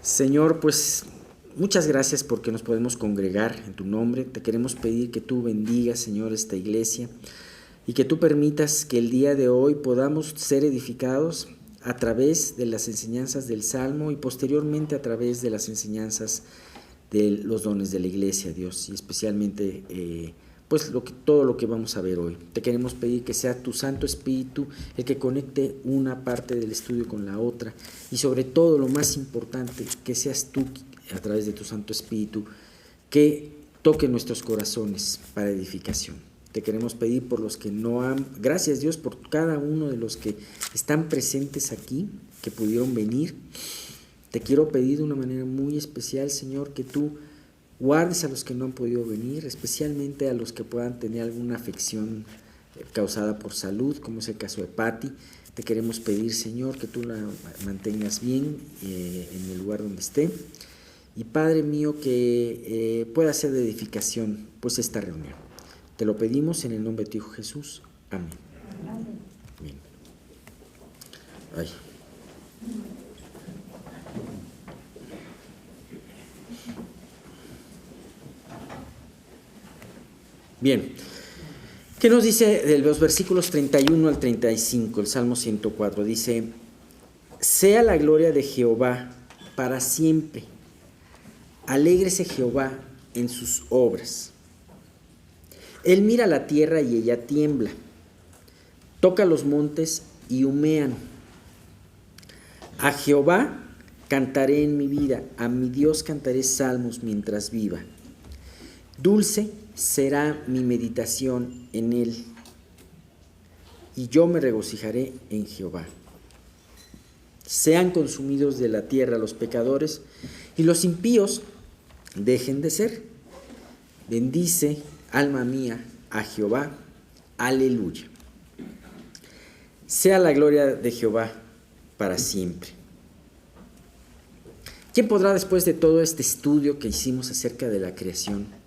Señor, pues muchas gracias porque nos podemos congregar en tu nombre. Te queremos pedir que tú bendigas, Señor, esta iglesia y que tú permitas que el día de hoy podamos ser edificados a través de las enseñanzas del Salmo y posteriormente a través de las enseñanzas de los dones de la iglesia, Dios, y especialmente pues todo lo que vamos a ver hoy. Te queremos pedir que sea tu Santo Espíritu el que conecte una parte del estudio con la otra y sobre todo lo más importante, que seas tú a través de tu Santo Espíritu que toque nuestros corazones para edificación. Te queremos pedir por los que no han, gracias Dios por cada uno de los que están presentes aquí, que pudieron venir. Te quiero pedir de una manera muy especial, Señor, que tú guardes a los que no han podido venir, especialmente a los que puedan tener alguna afección causada por salud, como es el caso de Patti. Te queremos pedir, Señor, que tú la mantengas bien en el lugar donde esté. Y Padre mío, que pueda ser de edificación pues esta reunión. Te lo pedimos en el nombre de tu Hijo Jesús. Amén. Bien. Ay. Bien, ¿qué nos dice de los versículos 31 al 35, el Salmo 104? Dice, sea la gloria de Jehová para siempre, alégrese Jehová en sus obras. Él mira la tierra y ella tiembla, toca los montes y humean. A Jehová cantaré en mi vida, a mi Dios cantaré salmos mientras viva. Dulce será mi meditación en él, y yo me regocijaré en Jehová. Sean consumidos de la tierra los pecadores, y los impíos dejen de ser. Bendice, alma mía, a Jehová. Aleluya. Sea la gloria de Jehová para siempre. ¿Quién podrá, después de todo este estudio que hicimos acerca de la creación,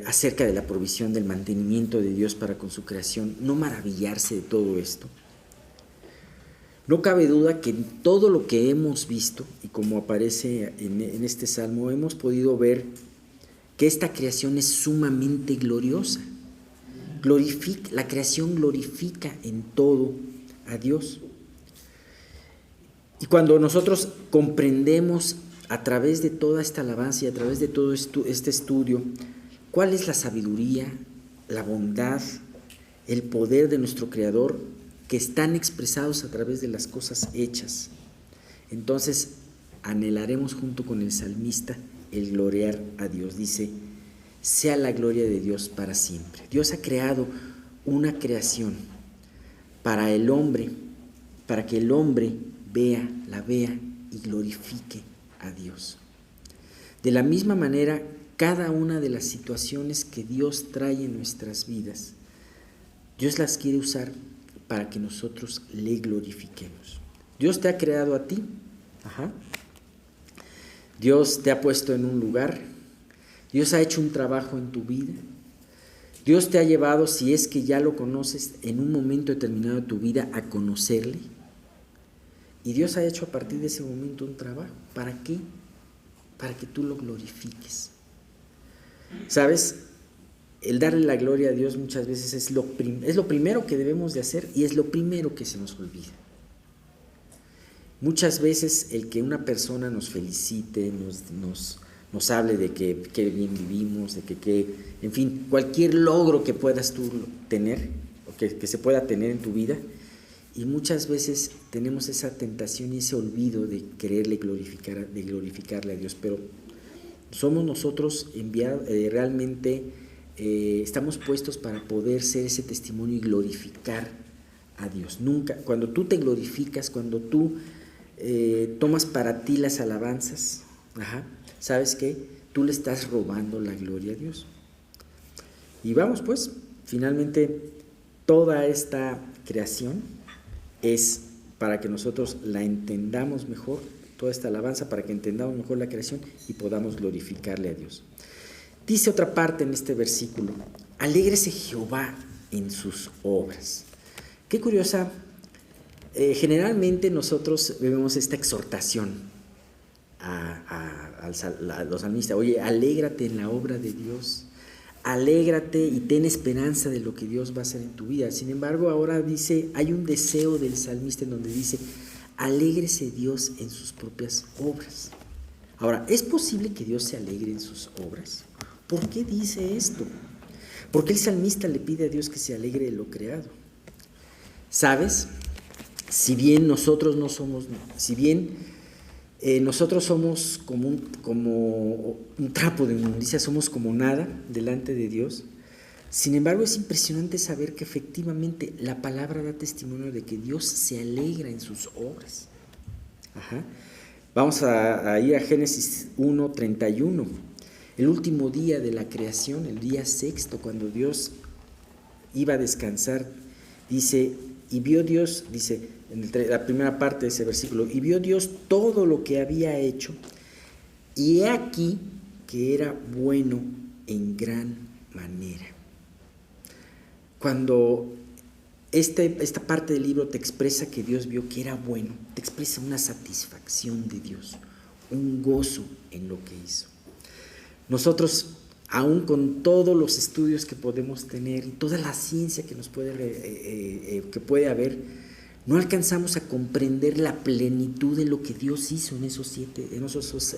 acerca de la provisión del mantenimiento de Dios para con su creación, no maravillarse de todo esto? No cabe duda que en todo lo que hemos visto, y como aparece en este salmo, hemos podido ver que esta creación es sumamente gloriosa. La creación glorifica en todo a Dios. Y cuando nosotros comprendemos a través de toda esta alabanza y a través de todo este estudio, cuál es la sabiduría, la bondad, el poder de nuestro Creador que están expresados a través de las cosas hechas, entonces anhelaremos junto con el salmista el gloriar a Dios. Dice, sea la gloria de Dios para siempre. Dios ha creado una creación para el hombre, para que el hombre la vea y glorifique a Dios. De la misma manera, cada una de las situaciones que Dios trae en nuestras vidas, Dios las quiere usar para que nosotros le glorifiquemos. Dios te ha creado a ti. Dios te ha puesto en un lugar. Dios ha hecho un trabajo en tu vida. Dios te ha llevado, si es que ya lo conoces, en un momento determinado de tu vida a conocerle. Y Dios ha hecho a partir de ese momento un trabajo. ¿Para qué? Para que tú lo glorifiques. ¿Sabes? El darle la gloria a Dios muchas veces es lo primero que debemos de hacer y es lo primero que se nos olvida. Muchas veces el que una persona nos felicite, nos hable de que bien vivimos, de que en fin, cualquier logro que puedas tú tener, o que se pueda tener en tu vida, y muchas veces tenemos esa tentación y ese olvido de quererle glorificarle a Dios, pero somos nosotros realmente estamos puestos para poder ser ese testimonio y glorificar a Dios. Nunca, cuando tú te glorificas, cuando tú tomas para ti las alabanzas, ¿sabes qué? Tú le estás robando la gloria a Dios. Y vamos pues, finalmente toda esta creación es para que nosotros la entendamos mejor, toda esta alabanza, para que entendamos mejor la creación y podamos glorificarle a Dios. Dice otra parte en este versículo, alégrese Jehová en sus obras. Qué curiosa Generalmente nosotros vemos esta exhortación a los salmistas: oye, alégrate en la obra de Dios, alégrate y ten esperanza de lo que Dios va a hacer en tu vida. Sin embargo, ahora dice, hay un deseo del salmista en donde dice: alégrese Dios en sus propias obras. Ahora, ¿es posible que Dios se alegre en sus obras? ¿Por qué dice esto? ¿Por qué el salmista le pide a Dios que se alegre de lo creado? ¿Sabes? Si bien nosotros somos como un trapo de inmundicia, somos como nada delante de Dios, sin embargo es impresionante saber que efectivamente la palabra da testimonio de que Dios se alegra en sus obras. Ajá. Vamos a ir a Génesis 1:31, el último día de la creación, el día sexto, cuando Dios iba a descansar. Dice, y vio Dios, dice en la primera parte de ese versículo, y vio Dios todo lo que había hecho, y he aquí que era bueno en gran manera. Cuando esta parte del libro te expresa que Dios vio que era bueno, te expresa una satisfacción de Dios, un gozo en lo que hizo. Nosotros, aún con todos los estudios que podemos tener y toda la ciencia que que puede haber, no alcanzamos a comprender la plenitud de lo que Dios hizo en esos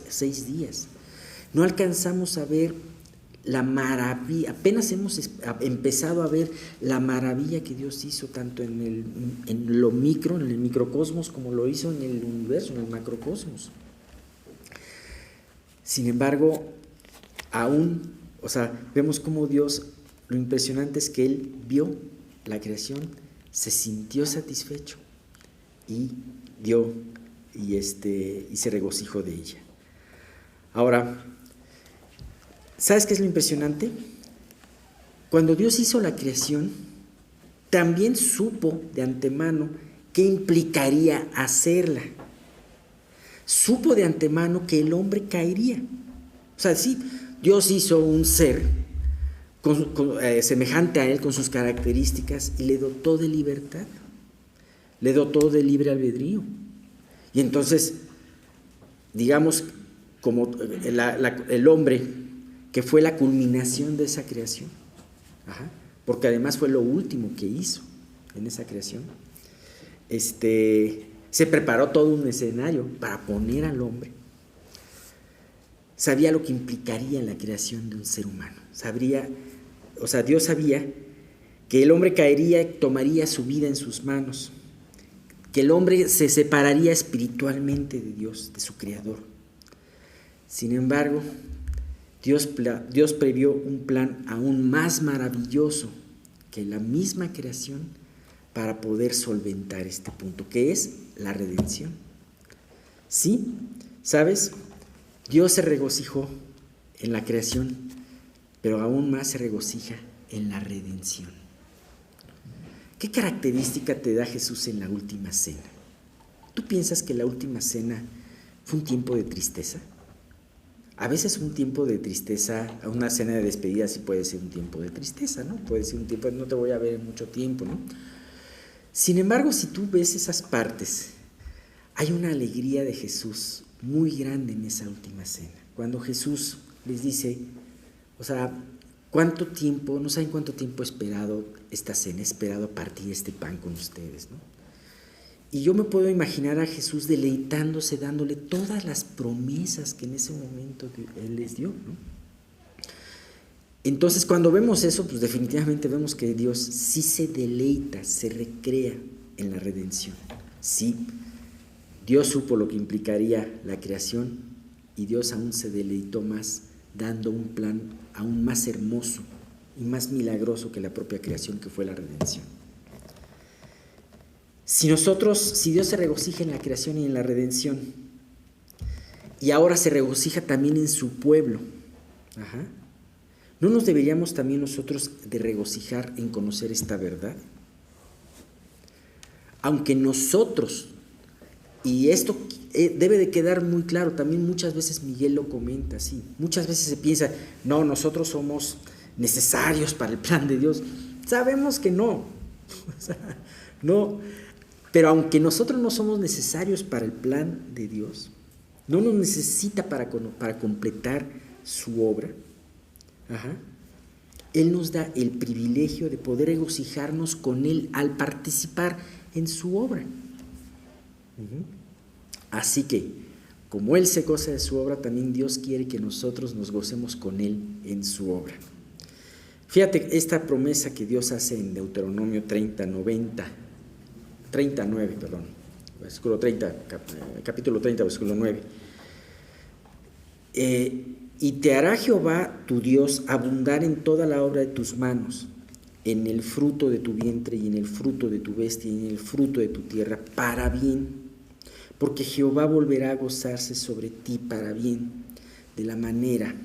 6 días. No alcanzamos a ver la maravilla, apenas hemos empezado a ver la maravilla que Dios hizo tanto en lo micro, en el microcosmos, como lo hizo en el universo, en el macrocosmos. Sin embargo, vemos cómo Dios, lo impresionante es que Él vio la creación, se sintió satisfecho y se regocijó de ella. Ahora, ¿sabes qué es lo impresionante? Cuando Dios hizo la creación, también supo de antemano qué implicaría hacerla. Supo de antemano que el hombre caería. O sea, sí, Dios hizo un ser semejante a él, con sus características, y le dotó de libertad, le dotó de libre albedrío. Y entonces, digamos, como el hombre, que fue la culminación de esa creación, porque además fue lo último que hizo en esa creación, se preparó todo un escenario para poner al hombre. Sabía lo que implicaría en la creación de un ser humano. Dios sabía que el hombre caería y tomaría su vida en sus manos, que el hombre se separaría espiritualmente de Dios, de su Creador. Sin embargo, Dios previó un plan aún más maravilloso que la misma creación para poder solventar este punto, que es la redención. Sí, ¿sabes? Dios se regocijó en la creación, pero aún más se regocija en la redención. ¿Qué característica te da Jesús en la última cena? ¿Tú piensas que la última cena fue un tiempo de tristeza? A veces un tiempo de tristeza, una cena de despedida sí puede ser un tiempo de tristeza, ¿no? Puede ser un tiempo de no te voy a ver en mucho tiempo, ¿no? Sin embargo, si tú ves esas partes, hay una alegría de Jesús muy grande en esa última cena. Cuando Jesús les dice, ¿cuánto tiempo? No saben cuánto tiempo he esperado esta cena, he esperado partir este pan con ustedes, ¿no? Y yo me puedo imaginar a Jesús deleitándose, dándole todas las promesas que en ese momento Él les dio, ¿no? Entonces, cuando vemos eso, pues definitivamente vemos que Dios sí se deleita, se recrea en la redención. Sí, Dios supo lo que implicaría la creación y Dios aún se deleitó más, dando un plan aún más hermoso y más milagroso que la propia creación, que fue la redención. Si Dios se regocija en la creación y en la redención, y ahora se regocija también en su pueblo, ¿no nos deberíamos también nosotros de regocijar en conocer esta verdad? Aunque nosotros, y esto debe de quedar muy claro, también muchas veces Miguel lo comenta así, muchas veces se piensa, no, nosotros somos necesarios para el plan de Dios. Sabemos que no, no. Pero aunque nosotros no somos necesarios para el plan de Dios, no nos necesita para completar su obra, Él nos da el privilegio de poder regocijarnos con Él al participar en su obra. Así que, como Él se goza de su obra, también Dios quiere que nosotros nos gocemos con Él en su obra. Fíjate esta promesa que Dios hace en Deuteronomio 39, versículo 30, capítulo 30, versículo 9. Y te hará Jehová tu Dios abundar en toda la obra de tus manos, en el fruto de tu vientre y en el fruto de tu bestia y en el fruto de tu tierra, para bien, porque Jehová volverá a gozarse sobre ti para bien, de la manera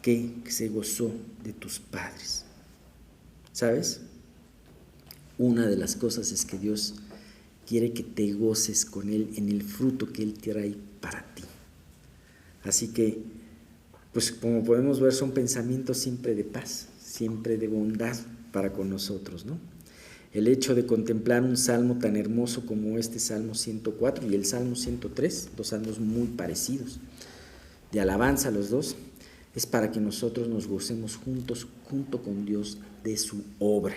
que se gozó de tus padres. ¿Sabes? Una de las cosas es que Dios quiere que te goces con Él en el fruto que Él trae para ti. Así que, pues como podemos ver, son pensamientos siempre de paz, siempre de bondad para con nosotros, ¿no? El hecho de contemplar un salmo tan hermoso como este Salmo 104 y el Salmo 103, dos salmos muy parecidos, de alabanza los dos, es para que nosotros nos gocemos junto con Dios de su obra.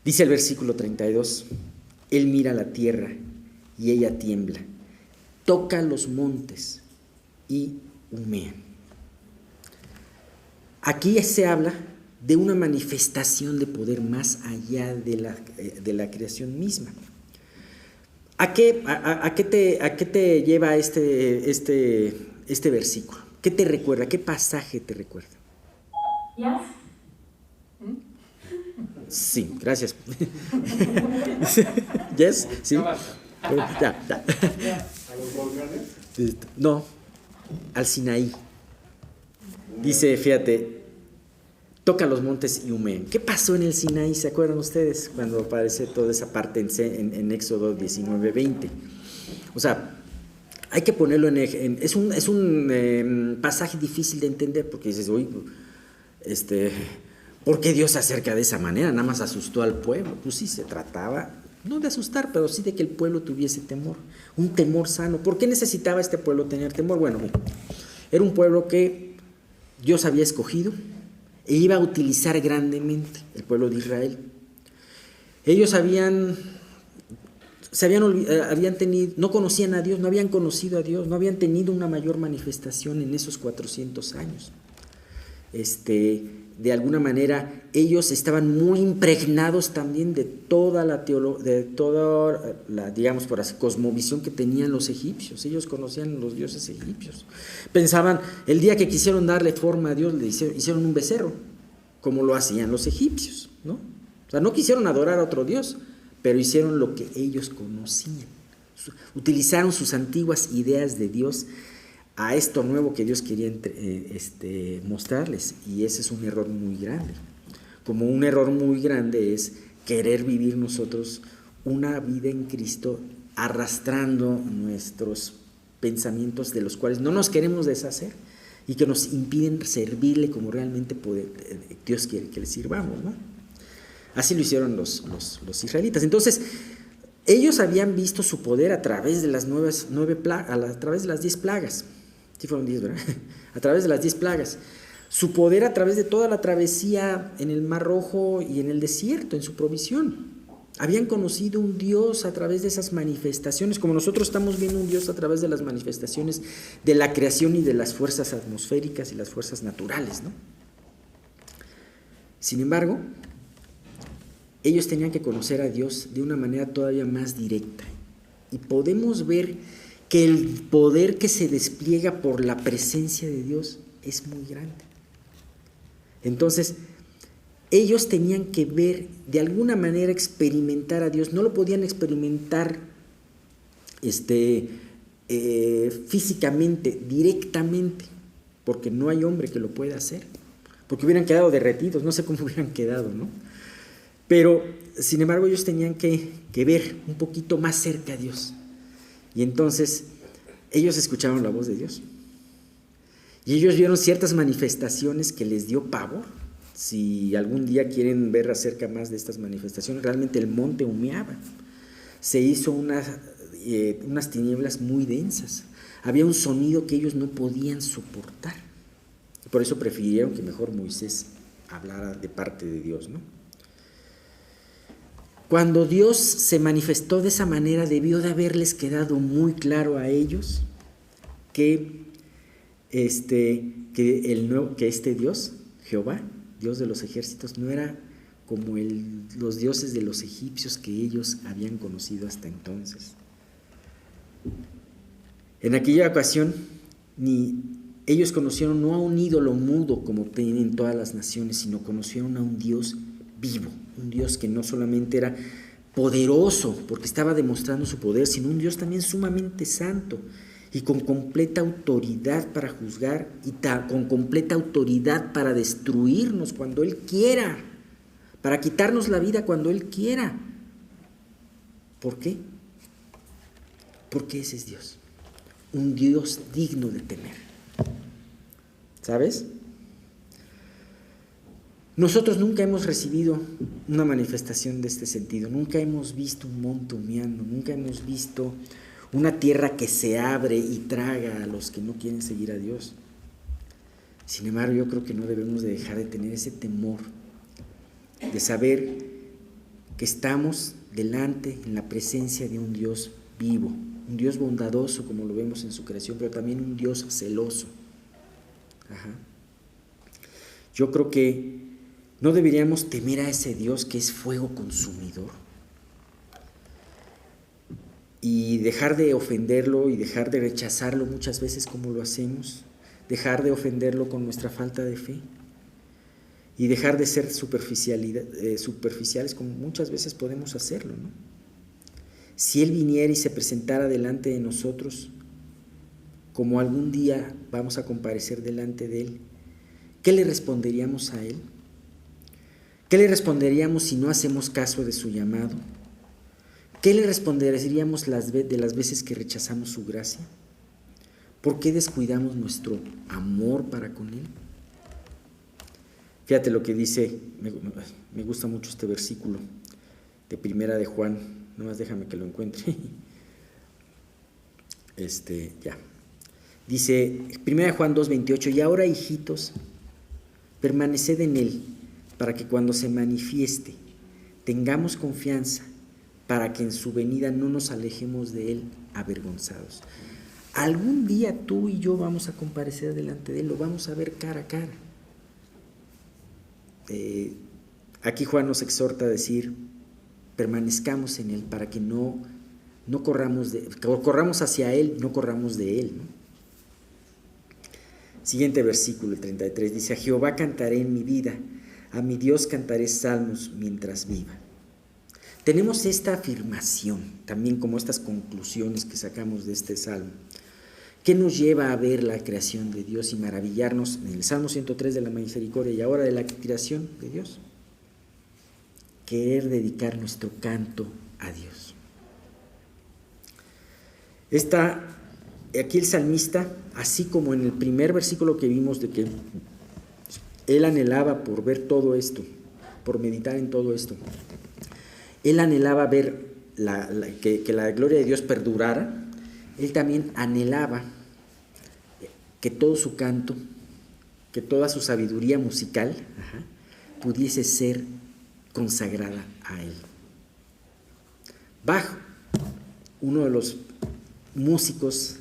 Dice el versículo 32, Él mira la tierra y ella tiembla, toca los montes y humean. Aquí se habla de una manifestación de poder más allá de la creación misma. ¿A qué te lleva este versículo? ¿Qué te recuerda? ¿Qué pasaje te recuerda? ¿Ya? Sí, gracias. ¿Yes? ¿Sí? Ya. ¿A los volcanes? No, al Sinaí. Dice, fíjate, toca los montes y humean. ¿Qué pasó en el Sinaí? ¿Se acuerdan ustedes? Cuando aparece toda esa parte en Éxodo 19:20. O sea, hay que ponerlo es un pasaje difícil de entender, porque dices, uy, ¿por qué Dios se acerca de esa manera? Nada más asustó al pueblo. Pues sí, se trataba, no de asustar, pero sí de que el pueblo tuviese temor, un temor sano. ¿Por qué necesitaba este pueblo tener temor? Bueno, era un pueblo que Dios había escogido e iba a utilizar grandemente, el pueblo de Israel. Ellos no conocían a Dios, no habían conocido a Dios, no habían tenido una mayor manifestación en esos 400 años. De alguna manera, ellos estaban muy impregnados también de toda la digamos por así, cosmovisión que tenían los egipcios. Ellos conocían los dioses egipcios. Pensaban, el día que quisieron darle forma a Dios, le hicieron un becerro, como lo hacían los egipcios, ¿no? O sea, no quisieron adorar a otro dios, pero hicieron lo que ellos conocían. Utilizaron sus antiguas ideas de Dios a esto nuevo que Dios quería mostrarles, y ese es un error muy grande. Como un error muy grande es querer vivir nosotros una vida en Cristo arrastrando nuestros pensamientos de los cuales no nos queremos deshacer y que nos impiden servirle como realmente Dios quiere que le sirvamos, ¿no? Así lo hicieron los israelitas. Entonces, ellos habían visto su poder a través de las 10 plagas. Sí fueron 10, ¿verdad? A través de las 10 plagas. Su poder a través de toda la travesía en el Mar Rojo y en el desierto, en su provisión. Habían conocido un Dios a través de esas manifestaciones, como nosotros estamos viendo un Dios a través de las manifestaciones de la creación y de las fuerzas atmosféricas y las fuerzas naturales, ¿no? Sin embargo, ellos tenían que conocer a Dios de una manera todavía más directa. Y podemos ver que el poder que se despliega por la presencia de Dios es muy grande. Entonces, ellos tenían que ver, de alguna manera experimentar a Dios. No lo podían experimentar físicamente, directamente, porque no hay hombre que lo pueda hacer, porque hubieran quedado derretidos, no sé cómo hubieran quedado, ¿no? Pero, sin embargo, ellos tenían que ver un poquito más cerca a Dios. Y entonces, ellos escucharon la voz de Dios. Y ellos vieron ciertas manifestaciones que les dio pavor. Si algún día quieren ver acerca más de estas manifestaciones, realmente el monte humeaba. Se hizo unas tinieblas muy densas. Había un sonido que ellos no podían soportar. Por eso prefirieron que mejor Moisés hablara de parte de Dios, ¿no? Cuando Dios se manifestó de esa manera, debió de haberles quedado muy claro a ellos que este Dios, Jehová, Dios de los ejércitos, no era como los dioses de los egipcios que ellos habían conocido hasta entonces. En aquella ocasión, ellos conocieron no a un ídolo mudo como tienen todas las naciones, sino conocieron a un Dios vivo, un Dios que no solamente era poderoso porque estaba demostrando su poder, sino un Dios también sumamente santo y con completa autoridad para juzgar y con completa autoridad para destruirnos cuando Él quiera, para quitarnos la vida cuando Él quiera. ¿Por qué? Porque ese es Dios, un Dios digno de temer. ¿Sabes? Nosotros nunca hemos recibido una manifestación de este sentido, nunca hemos visto un monte humeando, nunca hemos visto una tierra que se abre y traga a los que no quieren seguir a Dios. Sin embargo, yo creo que no debemos de dejar de tener ese temor, de saber que estamos delante, en la presencia de un Dios vivo, un Dios bondadoso como lo vemos en su creación, pero también un Dios celoso. Yo creo que no deberíamos temer a ese Dios que es fuego consumidor y dejar de ofenderlo y dejar de rechazarlo muchas veces como lo hacemos, dejar de ofenderlo con nuestra falta de fe y dejar de ser superficiales como muchas veces podemos hacerlo, ¿no? Si Él viniera y se presentara delante de nosotros, como algún día vamos a comparecer delante de Él, ¿qué le responderíamos a Él? ¿Qué le responderíamos si no hacemos caso de su llamado? ¿Qué le responderíamos de las veces que rechazamos su gracia? ¿Por qué descuidamos nuestro amor para con Él? Fíjate lo que dice, me gusta mucho este versículo de Primera de Juan, nomás déjame que lo encuentre. Dice Primera de Juan 2:28, y ahora, hijitos, permaneced en Él, para que cuando se manifieste tengamos confianza, para que en su venida no nos alejemos de Él avergonzados. Algún día tú y yo vamos a comparecer delante de Él, lo vamos a ver cara a cara. Aquí Juan nos exhorta a decir, permanezcamos en Él para que no corramos hacia Él, no corramos de Él, ¿no? Siguiente versículo, el 33, dice, a Jehová cantaré en mi vida, a mi Dios cantaré salmos mientras viva. Tenemos esta afirmación, también como estas conclusiones que sacamos de este salmo, que nos lleva a ver la creación de Dios y maravillarnos en el Salmo 103 de la misericordia y ahora de la creación de Dios. Querer dedicar nuestro canto a Dios. Aquí el salmista, así como en el primer versículo que vimos de que él anhelaba por ver todo esto, por meditar en todo esto, él anhelaba ver que la gloria de Dios perdurara, él también anhelaba que todo su canto, que toda su sabiduría musical pudiese ser consagrada a Él. Bach, uno de los músicos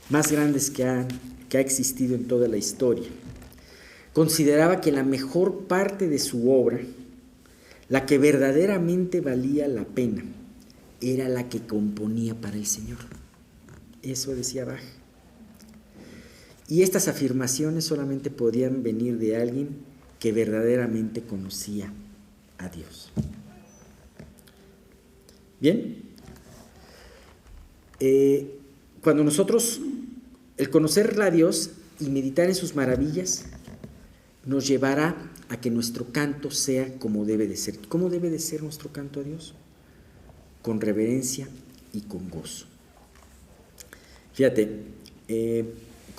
más grandes que ha existido en toda la historia, consideraba que la mejor parte de su obra, la que verdaderamente valía la pena, era la que componía para el Señor. Eso decía Bach. Y estas afirmaciones solamente podían venir de alguien que verdaderamente conocía a Dios. Bien, cuando nosotros, el conocer a Dios y meditar en sus maravillas, nos llevará a que nuestro canto sea como debe de ser. ¿Cómo debe de ser nuestro canto a Dios? Con reverencia y con gozo. Fíjate,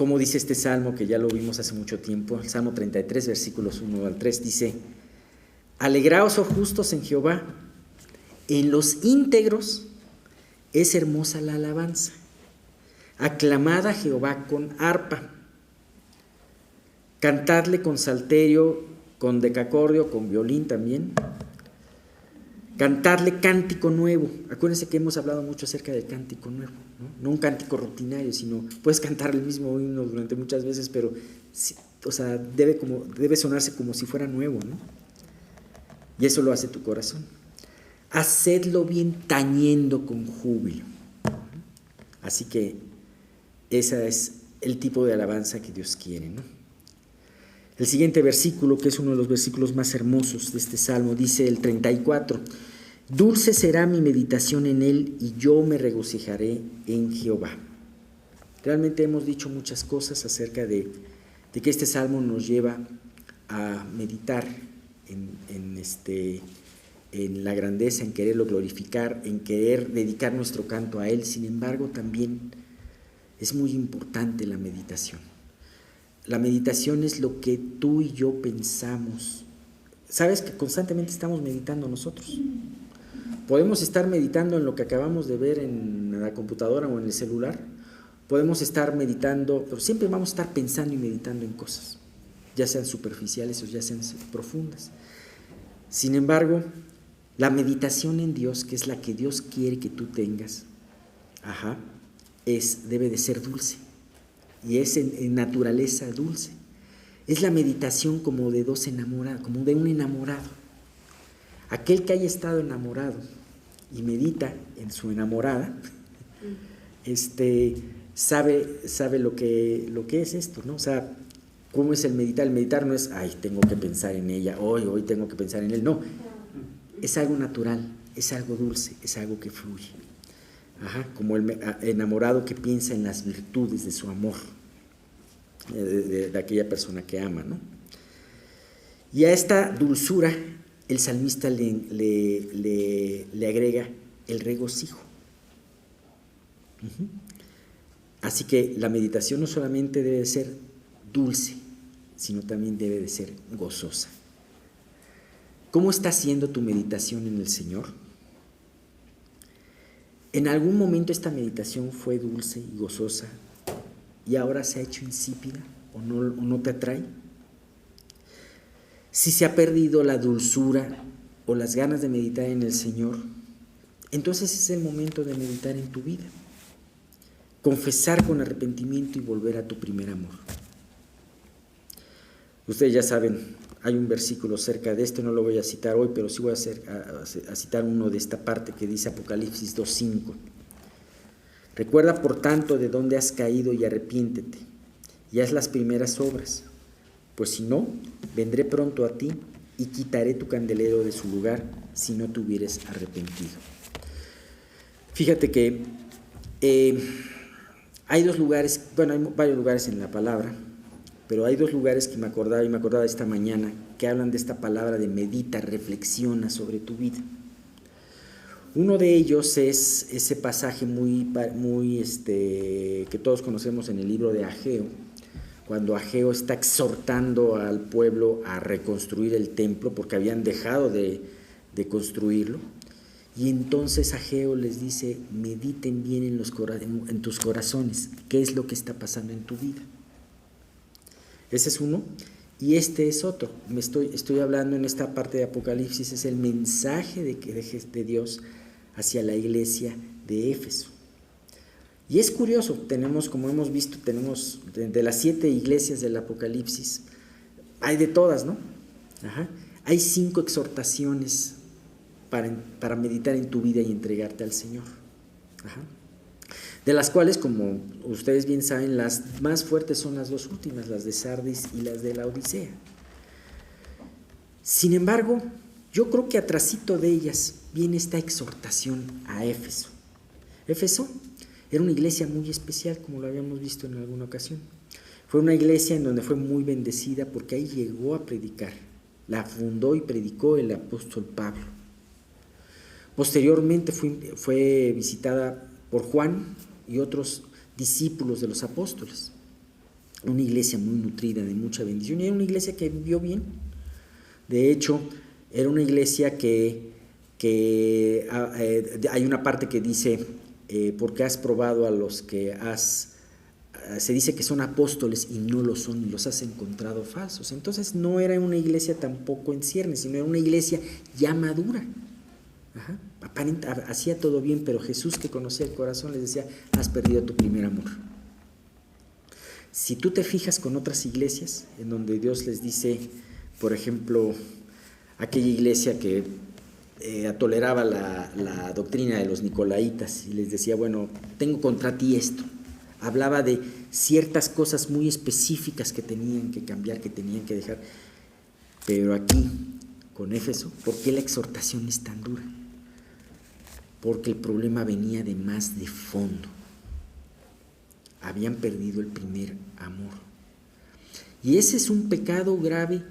¿Cómo dice este salmo que ya lo vimos hace mucho tiempo? El Salmo 33, versículos 1 al 3 dice: alegraos, oh justos, en Jehová, en los íntegros es hermosa la alabanza. Aclamad a Jehová con arpa, cantadle con salterio, con decacordio, con violín también. Cantadle cántico nuevo. Acuérdense que hemos hablado mucho acerca del cántico nuevo, ¿no? No un cántico rutinario, sino puedes cantar el mismo himno durante muchas veces, pero o sea, debe sonarse como si fuera nuevo, ¿no? Y eso lo hace tu corazón. Hacedlo bien tañendo con júbilo. Así que ese es el tipo de alabanza que Dios quiere, ¿no? El siguiente versículo, que es uno de los versículos más hermosos de este salmo, dice el 34: dulce será mi meditación en él y yo me regocijaré en Jehová. Realmente hemos dicho muchas cosas acerca de que este salmo nos lleva a meditar en la grandeza, en quererlo glorificar, en querer dedicar nuestro canto a él. Sin embargo, también es muy importante la meditación. La meditación es lo que tú y yo pensamos. ¿Sabes que constantemente estamos meditando nosotros? Podemos estar meditando en lo que acabamos de ver en la computadora o en el celular. Podemos estar meditando, pero siempre vamos a estar pensando y meditando en cosas, ya sean superficiales o ya sean profundas. Sin embargo, la meditación en Dios, que es la que Dios quiere que tú tengas, debe de ser dulce. Y es en naturaleza dulce. Es la meditación como de dos enamorados, como de un enamorado. Aquel que haya estado enamorado y medita en su enamorada, sabe lo que es esto, ¿no? O sea, ¿cómo es el meditar? El meditar no es, ay, tengo que pensar en ella, hoy tengo que pensar en él. No, es algo natural, es algo dulce, es algo que fluye. Como el enamorado que piensa en las virtudes de su amor, de aquella persona que ama, ¿no? Y a esta dulzura el salmista le agrega el regocijo. Así que la meditación no solamente debe de ser dulce, sino también debe de ser gozosa. ¿Cómo está siendo tu meditación en el Señor? ¿En algún momento esta meditación fue dulce y gozosa y ahora se ha hecho insípida o no te atrae? Si se ha perdido la dulzura o las ganas de meditar en el Señor, entonces es el momento de meditar en tu vida. Confesar con arrepentimiento y volver a tu primer amor. Ustedes ya saben, hay un versículo cerca de esto, no lo voy a citar hoy, pero sí voy a citar uno de esta parte que dice Apocalipsis 2:5. Recuerda, por tanto, de dónde has caído y arrepiéntete, y haz las primeras obras, pues si no, vendré pronto a ti y quitaré tu candelero de su lugar si no te hubieres arrepentido. Fíjate que hay dos lugares, bueno, hay varios lugares en la palabra, pero hay dos lugares que me acordaba esta mañana, que hablan de esta palabra de medita, reflexiona sobre tu vida. Uno de ellos es ese pasaje muy que todos conocemos en el libro de Ageo, cuando Ageo está exhortando al pueblo a reconstruir el templo porque habían dejado de construirlo. Y entonces Ageo les dice: mediten bien en tus corazones, qué es lo que está pasando en tu vida. Ese es uno, y este es otro. Estoy hablando en esta parte de Apocalipsis, es el mensaje de Dios hacia la iglesia de Éfeso. Y es curioso, como hemos visto, tenemos de las 7 iglesias del Apocalipsis, hay de todas, ¿no? Hay 5 exhortaciones para meditar en tu vida y entregarte al Señor. De las cuales, como ustedes bien saben, las más fuertes son las dos últimas, las de Sardis y las de la Odisea. Sin embargo, yo creo que atrasito de ellas viene esta exhortación a Éfeso. Éfeso era una iglesia muy especial, como lo habíamos visto en alguna ocasión. Fue una iglesia en donde fue muy bendecida porque ahí llegó a predicar. La fundó y predicó el apóstol Pablo. Posteriormente fue visitada por Juan y otros discípulos de los apóstoles. una iglesia muy nutrida, de mucha bendición, y era una iglesia que vivió bien. De hecho, era una iglesia que hay una parte que dice, porque has probado a los que se dice que son apóstoles y no lo son, y los has encontrado falsos. Entonces no era una iglesia tampoco en ciernes, sino era una iglesia ya madura. Ajá. Hacía todo bien, pero Jesús, que conocía el corazón, les decía: has perdido tu primer amor. Si tú te fijas con otras iglesias en donde Dios les dice, por ejemplo, aquella iglesia que toleraba la doctrina de los nicolaitas y les decía: bueno, tengo contra ti esto. Hablaba de ciertas cosas muy específicas que tenían que cambiar, que tenían que dejar. Pero aquí, con Éfeso, ¿por qué la exhortación es tan dura? Porque el problema venía de más de fondo. Habían perdido el primer amor. Y ese es un pecado grave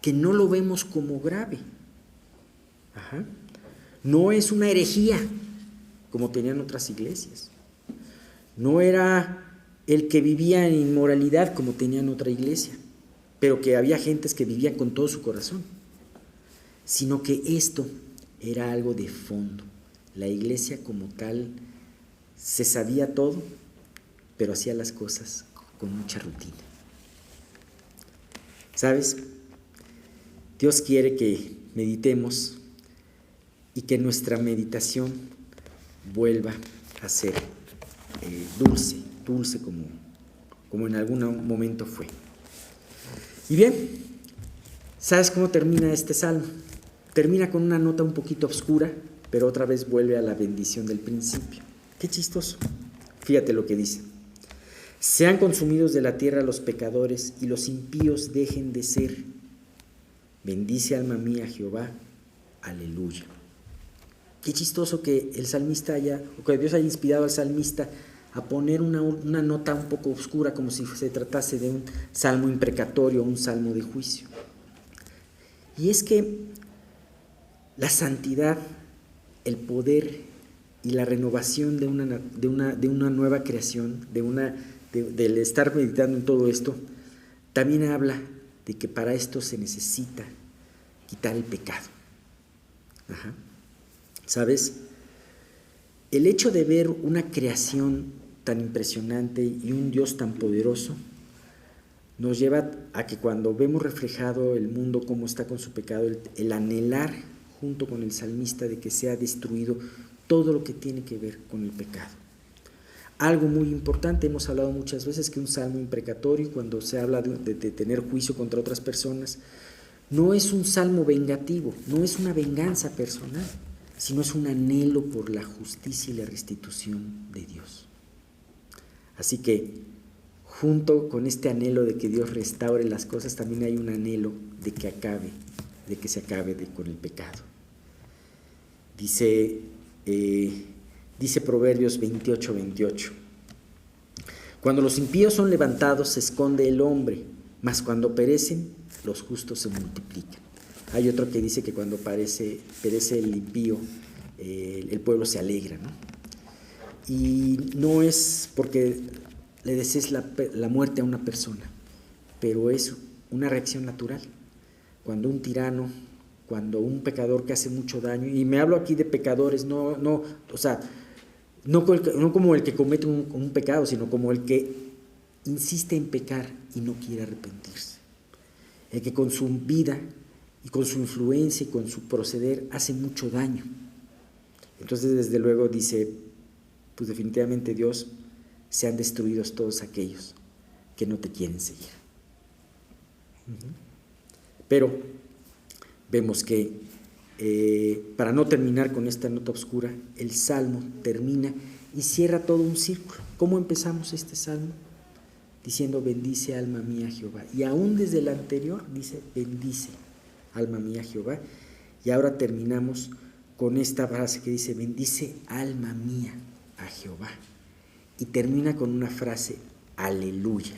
que no lo vemos como grave. Ajá. No es una herejía como tenían otras iglesias. No era el que vivía en inmoralidad como tenían otra iglesia, pero que había gentes que vivían con todo su corazón, sino que esto era algo de fondo. La iglesia como tal se sabía todo, pero hacía las cosas con mucha rutina. ¿Sabes? Dios quiere que meditemos y que nuestra meditación vuelva a ser dulce como en algún momento fue. Y bien, ¿sabes cómo termina este salmo? Termina con una nota un poquito oscura, pero otra vez vuelve a la bendición del principio. Qué chistoso. Fíjate lo que dice: sean consumidos de la tierra los pecadores y los impíos dejen de ser. Bendice alma mía Jehová, aleluya. Qué chistoso que el salmista que Dios haya inspirado al salmista a poner una nota un poco oscura, como si se tratase de un salmo imprecatorio, un salmo de juicio. Y es que la santidad, el poder y la renovación de una nueva creación, del estar meditando en todo esto, también habla de que para esto se necesita quitar el pecado. Ajá. ¿Sabes? El hecho de ver una creación tan impresionante y un Dios tan poderoso nos lleva a que cuando vemos reflejado el mundo cómo está con su pecado, el anhelar junto con el salmista de que sea destruido todo lo que tiene que ver con el pecado. Algo muy importante, hemos hablado muchas veces que un salmo imprecatorio, cuando se habla de tener juicio contra otras personas, no es un salmo vengativo, no es una venganza personal, sino es un anhelo por la justicia y la restitución de Dios. Así que, junto con este anhelo de que Dios restaure las cosas, también hay un anhelo de que se acabe con el pecado. Dice Proverbios 28:28. Cuando los impíos son levantados, se esconde el hombre, mas cuando perecen, los justos se multiplican. Hay otro que dice que cuando perece el impío, el pueblo se alegra, ¿no? Y no es porque le desees la muerte a una persona, pero es una reacción natural. Cuando un tirano, cuando un pecador que hace mucho daño, y me hablo aquí de pecadores, no como el que comete un pecado, sino como el que insiste en pecar y no quiere arrepentirse. El que con su vida y con su influencia y con su proceder hace mucho daño. Entonces, desde luego dice, pues definitivamente Dios, sean destruidos todos aquellos que no te quieren seguir. Pero vemos que, para no terminar con esta nota oscura, el Salmo termina y cierra todo un círculo. ¿Cómo empezamos este Salmo? Diciendo: bendice alma mía Jehová. Y aún desde el anterior dice: bendice alma mía Jehová. Y ahora terminamos con esta frase que dice: bendice alma mía a Jehová. Y termina con una frase: aleluya.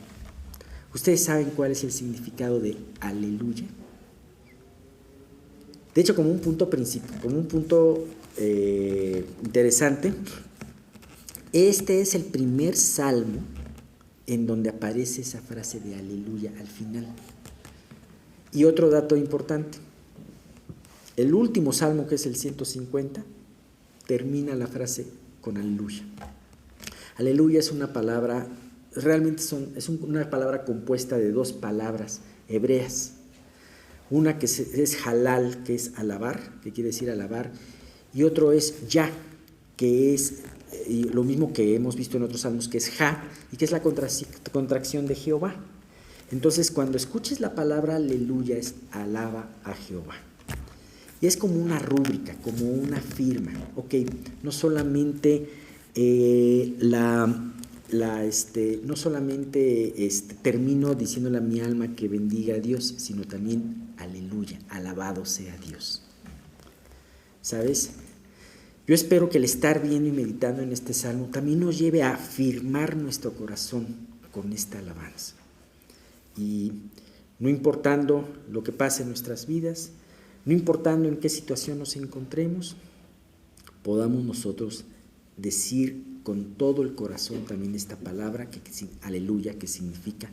¿Ustedes saben cuál es el significado de aleluya? De hecho, como un punto principal, como un punto interesante, este es el primer salmo en donde aparece esa frase de aleluya al final. Y otro dato importante, el último salmo, que es el 150, termina la frase con aleluya. Aleluya es una palabra, realmente es una palabra compuesta de dos palabras hebreas. Una que es halal, que es alabar, que quiere decir alabar, y otro es ya, que es lo mismo que hemos visto en otros salmos, que es ja, y que es la contracción de Jehová. Entonces, cuando escuches la palabra aleluya, es alaba a Jehová. Y es como una rúbrica, como una firma. Ok, no solamente termino diciéndole a mi alma que bendiga a Dios, sino también aleluya, alabado sea Dios. ¿Sabes? Yo espero que el estar viendo y meditando en este salmo también nos lleve a afirmar nuestro corazón con esta alabanza. Y no importando lo que pase en nuestras vidas, no importando en qué situación nos encontremos, podamos nosotros decir con todo el corazón también esta palabra, aleluya, que significa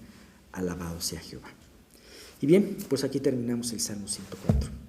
alabado sea Jehová. Y bien, pues aquí terminamos el Salmo 104.